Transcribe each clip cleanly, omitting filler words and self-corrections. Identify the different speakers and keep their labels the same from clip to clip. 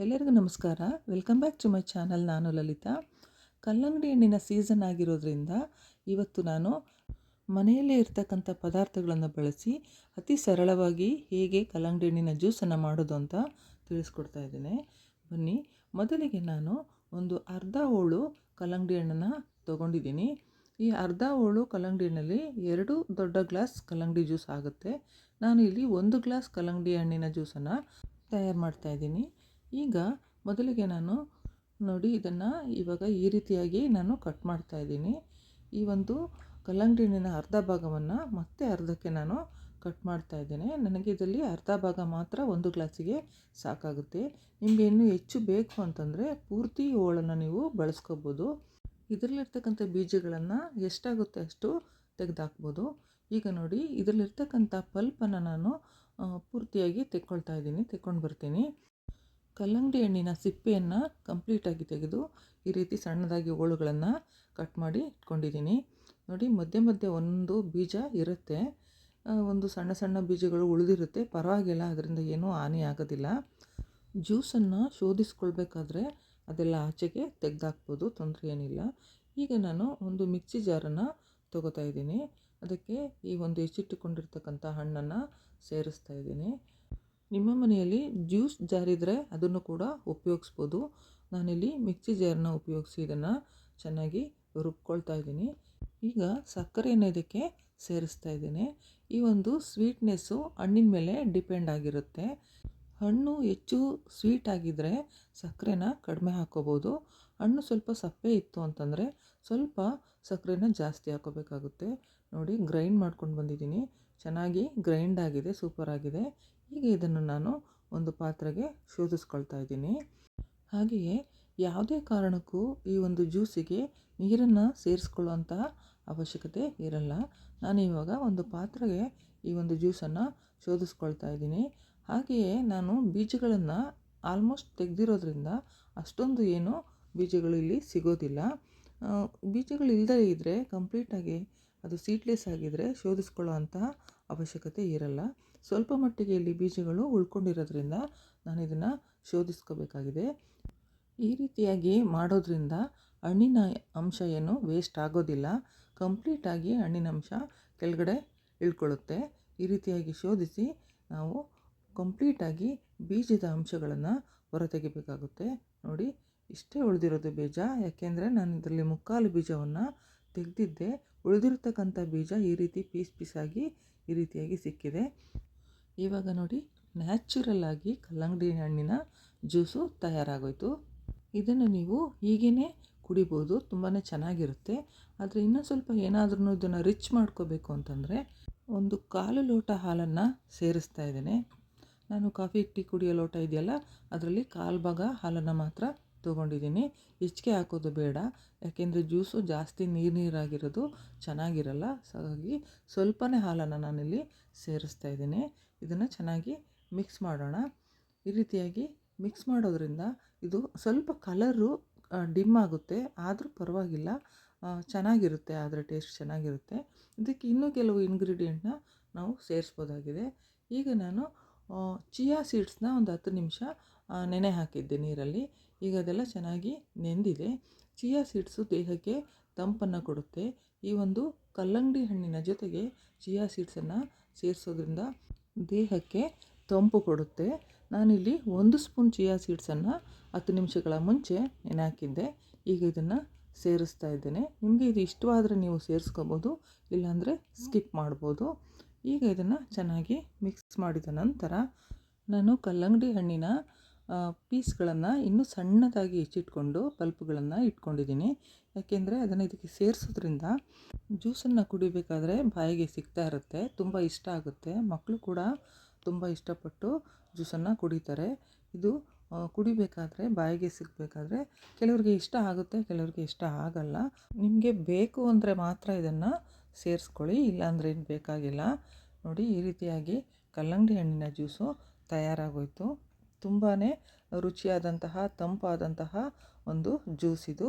Speaker 1: ಎಲ್ಲರಿಗೂ ನಮಸ್ಕಾರ. Welcome back to my channel. ನಾನು ಲಲಿತಾ. ಕಲ್ಲಂಗಡಿ ಹಣ್ಣಿನ ಸೀಸನ್ ಆಗಿರೋದ್ರಿಂದ ಇವತ್ತು ನಾನು ಮನೆಯಲ್ಲೇ ಇರ್ತಕ್ಕಂಥ ಪದಾರ್ಥಗಳನ್ನು ಬಳಸಿ ಅತಿ ಸರಳವಾಗಿ ಹೇಗೆ ಕಲ್ಲಂಗಡಿ ಹಣ್ಣಿನ ಜ್ಯೂಸನ್ನು ಮಾಡೋದು ಅಂತ ತಿಳಿಸ್ಕೊಡ್ತಾ ಇದ್ದೇನೆ. ಬನ್ನಿ, ಮೊದಲಿಗೆ ನಾನು ಒಂದು ಅರ್ಧ ಹೋಳು ಕಲ್ಲಂಗಡಿ ಹಣ್ಣನ್ನು ತೊಗೊಂಡಿದ್ದೀನಿ. ಈ ಅರ್ಧ ಹೋಳು ಕಲ್ಲಂಗಡಿ ಹಣ್ಣಲ್ಲಿ 2 ದೊಡ್ಡ ಗ್ಲಾಸ್ ಕಲ್ಲಂಗಡಿ ಜ್ಯೂಸ್ ಆಗುತ್ತೆ. ನಾನು ಇಲ್ಲಿ 1 ಗ್ಲಾಸ್ ಕಲ್ಲಂಗಡಿ ಹಣ್ಣಿನ ಜ್ಯೂಸನ್ನು ತಯಾರು ಮಾಡ್ತಾಯಿದ್ದೀನಿ. ಈಗ ಮೊದಲಿಗೆ ನಾನು ನೋಡಿ ಇದನ್ನು ಇವಾಗ ಈ ರೀತಿಯಾಗಿ ನಾನು ಕಟ್ ಮಾಡ್ತಾ ಇದ್ದೀನಿ. ಈ ಒಂದು ಕಲ್ಲಂಗಡಿ ಹಣ್ಣಿನ ಅರ್ಧ ಭಾಗವನ್ನು ಮತ್ತೆ ಅರ್ಧಕ್ಕೆ ನಾನು ಕಟ್ ಮಾಡ್ತಾ ಇದ್ದೇನೆ. ನನಗೆ ಇದರಲ್ಲಿ ಅರ್ಧ ಭಾಗ ಮಾತ್ರ 1 ಗ್ಲಾಸಿಗೆ ಸಾಕಾಗುತ್ತೆ. ನಿಮಗೆ ಇನ್ನೂ ಹೆಚ್ಚು ಬೇಕು ಅಂತಂದರೆ ಪೂರ್ತಿ ಹೋಳನ್ನು ನೀವು ಬಳಸ್ಕೋಬೋದು. ಇದರಲ್ಲಿರ್ತಕ್ಕಂಥ ಬೀಜಗಳನ್ನು ಎಷ್ಟಾಗುತ್ತೆ ಅಷ್ಟು ತೆಗೆದಾಕ್ಬೋದು. ಈಗ ನೋಡಿ, ಇದರಲ್ಲಿರ್ತಕ್ಕಂಥ ಪಲ್ಪನ್ನು ನಾನು ಪೂರ್ತಿಯಾಗಿ ತೆಕ್ಕೊಂಡು ಬರ್ತೀನಿ. ಕಲ್ಲಂಗಡಿ ಹಣ್ಣಿನ ಸಿಪ್ಪೆಯನ್ನು ಕಂಪ್ಲೀಟಾಗಿ ತೆಗೆದು ಈ ರೀತಿ ಸಣ್ಣದಾಗಿ ಹೋಳುಗಳನ್ನು ಕಟ್ ಮಾಡಿ ಇಟ್ಕೊಂಡಿದ್ದೀನಿ. ನೋಡಿ, ಮಧ್ಯೆ ಮಧ್ಯೆ ಒಂದು ಬೀಜ ಇರುತ್ತೆ, ಒಂದು ಸಣ್ಣ ಸಣ್ಣ ಬೀಜಗಳು ಉಳಿದಿರುತ್ತೆ. ಪರವಾಗಿಲ್ಲ, ಅದರಿಂದ ಏನೂ ಹಾನಿ ಆಗೋದಿಲ್ಲ. ಜ್ಯೂಸನ್ನು ಶೋಧಿಸ್ಕೊಳ್ಬೇಕಾದ್ರೆ ಅದೆಲ್ಲ ಆಚೆಗೆ ತೆಗೆದಾಕ್ಬೋದು, ತೊಂದರೆ ಏನಿಲ್ಲ. ಈಗ ನಾನು ಒಂದು ಮಿಕ್ಸಿ ಜಾರನ್ನು ತೊಗೋತಾ ಇದ್ದೀನಿ. ಅದಕ್ಕೆ ಈ ಒಂದು ಹೆಚ್ಚಿಟ್ಟುಕೊಂಡಿರ್ತಕ್ಕಂಥ ಹಣ್ಣನ್ನು ಸೇರಿಸ್ತಾ ಇದ್ದೀನಿ. ನಿಮ್ಮ ಮನೆಯಲ್ಲಿ ಜ್ಯೂಸ್ ಜಾರ್ ಇದ್ದರೆ ಅದನ್ನು ಕೂಡ ಉಪಯೋಗಿಸ್ಬೋದು. ನಾನಿಲ್ಲಿ ಮಿಕ್ಸಿ ಜಾರನ್ನ ಉಪಯೋಗಿಸಿ ಇದನ್ನು ಚೆನ್ನಾಗಿ ರುಬ್ಕೊಳ್ತಾ ಇದ್ದೀನಿ. ಈಗ ಸಕ್ಕರೆಯನ್ನು ಇದಕ್ಕೆ ಸೇರಿಸ್ತಾ ಇದ್ದೀನಿ. ಈ ಒಂದು ಸ್ವೀಟ್ನೆಸ್ಸು ಹಣ್ಣಿನ ಮೇಲೆ ಡಿಪೆಂಡ್ ಆಗಿರುತ್ತೆ. ಹಣ್ಣು ಹೆಚ್ಚು ಸ್ವೀಟ್ ಆಗಿದ್ದರೆ ಸಕ್ಕರೆನ ಕಡಿಮೆ ಹಾಕ್ಕೋಬೋದು. ಹಣ್ಣು ಸ್ವಲ್ಪ ಸಪ್ಪೆ ಇತ್ತು ಅಂತಂದರೆ ಸ್ವಲ್ಪ ಸಕ್ಕರೆನ ಜಾಸ್ತಿ ಹಾಕೋಬೇಕಾಗುತ್ತೆ. ನೋಡಿ, ಗ್ರೈಂಡ್ ಮಾಡ್ಕೊಂಡು ಬಂದಿದ್ದೀನಿ. ಚೆನ್ನಾಗಿ ಗ್ರೈಂಡ್ ಆಗಿದೆ, ಸೂಪರ್ ಆಗಿದೆ. ಈಗ ಇದನ್ನು ನಾನು ಒಂದು ಪಾತ್ರೆಗೆ ಶೋಧಿಸ್ಕೊಳ್ತಾ ಇದ್ದೀನಿ. ಹಾಗೆಯೇ ಯಾವುದೇ ಕಾರಣಕ್ಕೂ ಈ ಒಂದು ಜ್ಯೂಸಿಗೆ ನೀರನ್ನು ಸೇರಿಸ್ಕೊಳ್ಳುವಂಥ ಅವಶ್ಯಕತೆ ಇರಲ್ಲ. ನಾನು ಇವಾಗ ಒಂದು ಪಾತ್ರೆಗೆ ಈ ಒಂದು ಜ್ಯೂಸನ್ನು ಶೋಧಿಸ್ಕೊಳ್ತಾ ಇದ್ದೀನಿ. ಹಾಗೆಯೇ ನಾನು ಬೀಜಗಳನ್ನು ಆಲ್ಮೋಸ್ಟ್ ತೆಗೆದಿರೋದ್ರಿಂದ ಅಷ್ಟೊಂದು ಏನು ಬೀಜಗಳು ಇಲ್ಲಿ ಸಿಗೋದಿಲ್ಲ. ಬೀಜಗಳು ಇಲ್ಲದೇ ಇದ್ದರೆ ಕಂಪ್ಲೀಟಾಗಿ ಅದು ಸೀಡ್ಲೆಸ್ ಆಗಿದ್ದರೆ ಶೋಧಿಸ್ಕೊಳ್ಳೋ ಅಂಥ ಅವಶ್ಯಕತೆ ಇರಲ್ಲ. ಸ್ವಲ್ಪ ಮಟ್ಟಿಗೆ ಇಲ್ಲಿ ಬೀಜಗಳು ಉಳ್ಕೊಂಡಿರೋದ್ರಿಂದ ನಾನು ಇದನ್ನು ಶೋಧಿಸ್ಕೋಬೇಕಾಗಿದೆ. ಈ ರೀತಿಯಾಗಿ ಮಾಡೋದ್ರಿಂದ ಹಣ್ಣಿನ ಅಂಶ ಏನು ವೇಸ್ಟ್ ಆಗೋದಿಲ್ಲ. ಕಂಪ್ಲೀಟಾಗಿ ಹಣ್ಣಿನ ಅಂಶ ಕೆಳಗಡೆ ಇಳ್ಕೊಳ್ಳುತ್ತೆ. ಈ ರೀತಿಯಾಗಿ ಶೋಧಿಸಿ ನಾವು ಕಂಪ್ಲೀಟಾಗಿ ಬೀಜದ ಅಂಶಗಳನ್ನು ಹೊರತೆಗಿಬೇಕಾಗುತ್ತೆ. ನೋಡಿ, ಇಷ್ಟೇ ಉಳಿದಿರೋದು ಬೀಜ, ಯಾಕೆಂದರೆ ನಾನು ಇದರಲ್ಲಿ 3/4 ಬೀಜವನ್ನು ತೆಗೆದಿದ್ದೆ. ಉಳಿದಿರ್ತಕ್ಕಂಥ ಬೀಜ ಈ ರೀತಿ ಪೀಸಾಗಿ ಈ ರೀತಿಯಾಗಿ ಸಿಕ್ಕಿದೆ. ಇವಾಗ ನೋಡಿ, ನ್ಯಾಚುರಲ್ ಆಗಿ ಕಲ್ಲಂಗಡಿ ಹಣ್ಣಿನ ಜ್ಯೂಸು ತಯಾರಾಗೋಯ್ತು. ಇದನ್ನು ನೀವು ಹೀಗೇ ಕುಡಿಬೋದು, ತುಂಬಾ ಚೆನ್ನಾಗಿರುತ್ತೆ. ಆದರೆ ಇನ್ನೂ ಸ್ವಲ್ಪ ಏನಾದ್ರೂ ಇದನ್ನು ರಿಚ್ ಮಾಡ್ಕೋಬೇಕು ಅಂತಂದರೆ 1/4 ಲೋಟ ಹಾಲನ್ನು ಸೇರಿಸ್ತಾ ಇದ್ದೇನೆ. ನಾನು ಕಾಫಿ ಟೀ ಕುಡಿಯೋ ಲೋಟ ಇದೆಯಲ್ಲ, ಅದರಲ್ಲಿ 1/4 ಭಾಗ ಹಾಲನ್ನು ಮಾತ್ರ ತೊಗೊಂಡಿದ್ದೀನಿ. ಹೆಚ್ಚಿಗೆ ಹಾಕೋದು ಬೇಡ, ಯಾಕೆಂದರೆ ಜ್ಯೂಸು ಜಾಸ್ತಿ ನೀರಾಗಿರೋದು ಚೆನ್ನಾಗಿರಲ್ಲ. ಹಾಗಾಗಿ ಸ್ವಲ್ಪನೇ ಹಾಲನ್ನು ನಾನಿಲ್ಲಿ ಸೇರಿಸ್ತಾ ಇದ್ದೀನಿ. ಇದನ್ನು ಚೆನ್ನಾಗಿ ಮಿಕ್ಸ್ ಮಾಡೋಣ. ಈ ರೀತಿಯಾಗಿ ಮಿಕ್ಸ್ ಮಾಡೋದ್ರಿಂದ ಇದು ಸ್ವಲ್ಪ ಕಲರು ಡಿಮ್ ಆಗುತ್ತೆ, ಆದರೂ ಪರವಾಗಿಲ್ಲ, ಚೆನ್ನಾಗಿರುತ್ತೆ. ಆದರೆ ಟೇಸ್ಟ್ ಚೆನ್ನಾಗಿರುತ್ತೆ. ಇದಕ್ಕೆ ಇನ್ನೂ ಕೆಲವು ಇಂಗ್ರೀಡಿಯೆಂಟ್ನ ನಾವು ಸೇರಿಸ್ಬೋದಾಗಿದೆ. ಈಗ ನಾನು ಚಿಯಾ ಸೀಡ್ಸ್ನ ಒಂದು 10 ನಿಮಿಷ ನೆನೆ ಹಾಕಿದ್ದೆ ನೀರಲ್ಲಿ. ಈಗ ಅದೆಲ್ಲ ಚೆನ್ನಾಗಿ ನೆಂದಿದೆ. ಚಿಯಾ ಸೀಡ್ಸು ದೇಹಕ್ಕೆ ತಂಪನ್ನು ಕೊಡುತ್ತೆ. ಈ ಒಂದು ಕಲ್ಲಂಗಡಿ ಹಣ್ಣಿನ ಜೊತೆಗೆ ಚಿಯಾ ಸೀಡ್ಸನ್ನು ಸೇರಿಸೋದ್ರಿಂದ ದೇಹಕ್ಕೆ ತಂಪು ಕೊಡುತ್ತೆ. ನಾನಿಲ್ಲಿ 1 ಸ್ಪೂನ್ ಚಿಯಾ ಸೀಡ್ಸನ್ನು 10 ನಿಮಿಷಗಳ ಮುಂಚೆ ನೆನೆ ಹಾಕಿದ್ದೆ. ಈಗ ಇದನ್ನು ಸೇರಿಸ್ತಾ ಇದ್ದೇನೆ. ನಿಮಗೆ ಇದು ಇಷ್ಟವಾದರೆ ನೀವು ಸೇರಿಸ್ಕೋಬೋದು, ಇಲ್ಲಾಂದರೆ ಸ್ಕಿಪ್ ಮಾಡ್ಬೋದು. ಈಗ ಇದನ್ನು ಚೆನ್ನಾಗಿ ಮಿಕ್ಸ್ ಮಾಡಿದ ನಂತರ ನಾನು ಕಲ್ಲಂಗಡಿ ಹಣ್ಣಿನ ಪೀಸ್ಗಳನ್ನು ಇನ್ನೂ ಸಣ್ಣದಾಗಿ ಹೆಚ್ಚಿಟ್ಕೊಂಡು ಪಲ್ಪ್ಗಳನ್ನು ಇಟ್ಕೊಂಡಿದ್ದೀನಿ. ಯಾಕೆಂದರೆ ಅದನ್ನು ಇದಕ್ಕೆ ಸೇರಿಸೋದ್ರಿಂದ ಜ್ಯೂಸನ್ನು ಕುಡಿಬೇಕಾದ್ರೆ ಬಾಯಿಗೆ ಸಿಗ್ತಾ ಇರುತ್ತೆ, ತುಂಬ ಇಷ್ಟ ಆಗುತ್ತೆ. ಮಕ್ಕಳು ಕೂಡ ತುಂಬ ಇಷ್ಟಪಟ್ಟು ಜ್ಯೂಸನ್ನು ಕುಡಿತಾರೆ. ಇದು ಕುಡಿಬೇಕಾದ್ರೆ ಬಾಯಿಗೆ ಸಿಗಬೇಕಾದ್ರೆ ಕೆಲವ್ರಿಗೆ ಇಷ್ಟ ಆಗುತ್ತೆ, ಕೆಲವ್ರಿಗೆ ಇಷ್ಟ ಆಗಲ್ಲ. ನಿಮಗೆ ಬೇಕು ಅಂದರೆ ಮಾತ್ರ ಇದನ್ನು ಸೇರಿಸ್ಕೊಳ್ಳಿ, ಇಲ್ಲಾಂದರೆ ಇದು ಬೇಕಾಗಿಲ್ಲ. ನೋಡಿ, ಈ ರೀತಿಯಾಗಿ ಕಲ್ಲಂಗಡಿ ಹಣ್ಣಿನ ಜ್ಯೂಸು ತಯಾರಾಗೋಯಿತು. ತುಂಬಾ ರುಚಿಯಾದಂತಹ ತಂಪಾದಂತಹ ಒಂದು ಜ್ಯೂಸ್ ಇದು.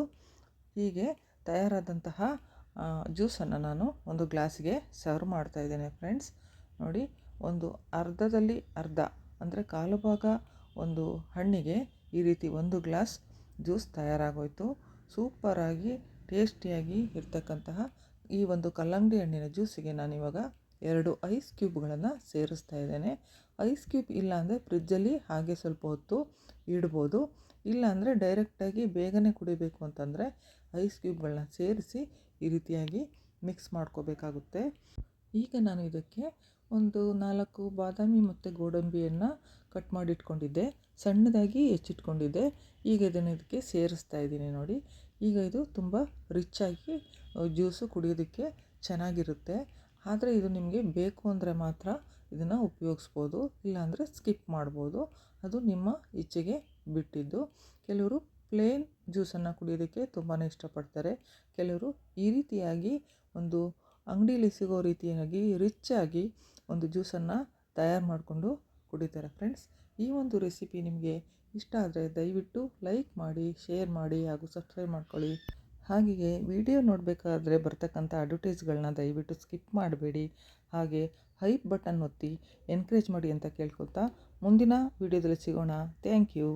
Speaker 1: ಹೀಗೆ ತಯಾರಾದಂತಹ ಜ್ಯೂಸನ್ನು ನಾನು ಒಂದು ಗ್ಲಾಸಿಗೆ ಸರ್ವ್ ಮಾಡ್ತಾಯಿದ್ದೇನೆ ಫ್ರೆಂಡ್ಸ್. ನೋಡಿ, ಒಂದು ಅರ್ಧದಲ್ಲಿ ಅರ್ಧ ಅಂದರೆ 1/4 ಭಾಗ ಒಂದು ಹಣ್ಣಿಗೆ ಈ ರೀತಿ 1 ಗ್ಲಾಸ್ ಜ್ಯೂಸ್ ತಯಾರಾಗೋಯಿತು. ಸೂಪರಾಗಿ ಟೇಸ್ಟಿಯಾಗಿ ಇರ್ತಕ್ಕಂತಹ ಈ ಒಂದು ಕಲ್ಲಂಗಡಿ ಹಣ್ಣಿನ ಜ್ಯೂಸಿಗೆ ನಾನಿವಾಗ 2 ಐಸ್ ಕ್ಯೂಬ್ಗಳನ್ನು ಸೇರಿಸ್ತಾ ಇದ್ದೇನೆ. ಐಸ್ ಕ್ಯೂಬ್ ಇಲ್ಲಾಂದರೆ ಫ್ರಿಜ್ಜಲ್ಲಿ ಹಾಗೆ ಸ್ವಲ್ಪ ಹೊತ್ತು ಇಡ್ಬೋದು. ಇಲ್ಲಾಂದರೆ ಡೈರೆಕ್ಟಾಗಿ ಬೇಗನೆ ಕುಡಿಬೇಕು ಅಂತಂದರೆ ಐಸ್ ಕ್ಯೂಬ್ಗಳನ್ನ ಸೇರಿಸಿ ಈ ರೀತಿಯಾಗಿ ಮಿಕ್ಸ್ ಮಾಡ್ಕೋಬೇಕಾಗುತ್ತೆ. ಈಗ ನಾನು ಇದಕ್ಕೆ ಒಂದು 4 ಬಾದಾಮಿ ಮತ್ತು ಗೋಡಂಬಿಯನ್ನು ಕಟ್ ಮಾಡಿಟ್ಕೊಂಡಿದ್ದೆ, ಸಣ್ಣದಾಗಿ ಹೆಚ್ಚಿಟ್ಕೊಂಡಿದ್ದೆ. ಈಗ ಇದಕ್ಕೆ ಸೇರಿಸ್ತಾ ಇದ್ದೀನಿ ನೋಡಿ. ಈಗ ಇದು ತುಂಬ ರಿಚ್ಚಾಗಿ ಜ್ಯೂಸು ಕುಡಿಯೋದಕ್ಕೆ ಚೆನ್ನಾಗಿರುತ್ತೆ. ಆದರೆ ಇದು ನಿಮಗೆ ಬೇಕು ಅಂದರೆ ಮಾತ್ರ ಇದನ್ನು ಉಪಯೋಗಿಸ್ಬೋದು, ಇಲ್ಲಾಂದರೆ ಸ್ಕಿಪ್ ಮಾಡ್ಬೋದು. ಅದು ನಿಮ್ಮ ಇಚ್ಛೆಗೆ ಬಿಟ್ಟಿದ್ದು. ಕೆಲವರು ಪ್ಲೇನ್ ಜ್ಯೂಸನ್ನು ಕುಡಿಯೋದಕ್ಕೆ ತುಂಬಾ ಇಷ್ಟಪಡ್ತಾರೆ. ಕೆಲವರು ಈ ರೀತಿಯಾಗಿ ಒಂದು ಅಂಗಡೀಲಿ ಸಿಗೋ ರೀತಿಯಾಗಿ ರಿಚ್ಚಾಗಿ ಒಂದು ಜ್ಯೂಸನ್ನು ತಯಾರು ಮಾಡಿಕೊಂಡು ಕುಡಿತಾರೆ. ಫ್ರೆಂಡ್ಸ್, ಈ ಒಂದು ರೆಸಿಪಿ ನಿಮಗೆ ಇಷ್ಟ ಆದರೆ ದಯವಿಟ್ಟು ಲೈಕ್ ಮಾಡಿ, ಶೇರ್ ಮಾಡಿ ಹಾಗೂ ಸಬ್ಸ್ಕ್ರೈಬ್ ಮಾಡ್ಕೊಳ್ಳಿ. ಹಾಗೆಯೇ ವಿಡಿಯೋ ನೋಡಬೇಕಾದ್ರೆ ಬರ್ತಕ್ಕಂಥ ಅಡ್ವರ್ಟೈಸ್ಗಳನ್ನ ದಯವಿಟ್ಟು ಸ್ಕಿಪ್ ಮಾಡಬೇಡಿ. ಹಾಗೆ ಹೈಪ್ ಬಟನ್ ಒತ್ತಿ ಎನ್ಕರೇಜ್ ಮಾಡಿ ಅಂತ ಕೇಳ್ಕೊತಾ ಮುಂದಿನ ವಿಡಿಯೋದಲ್ಲಿ ಸಿಗೋಣ. Thank you.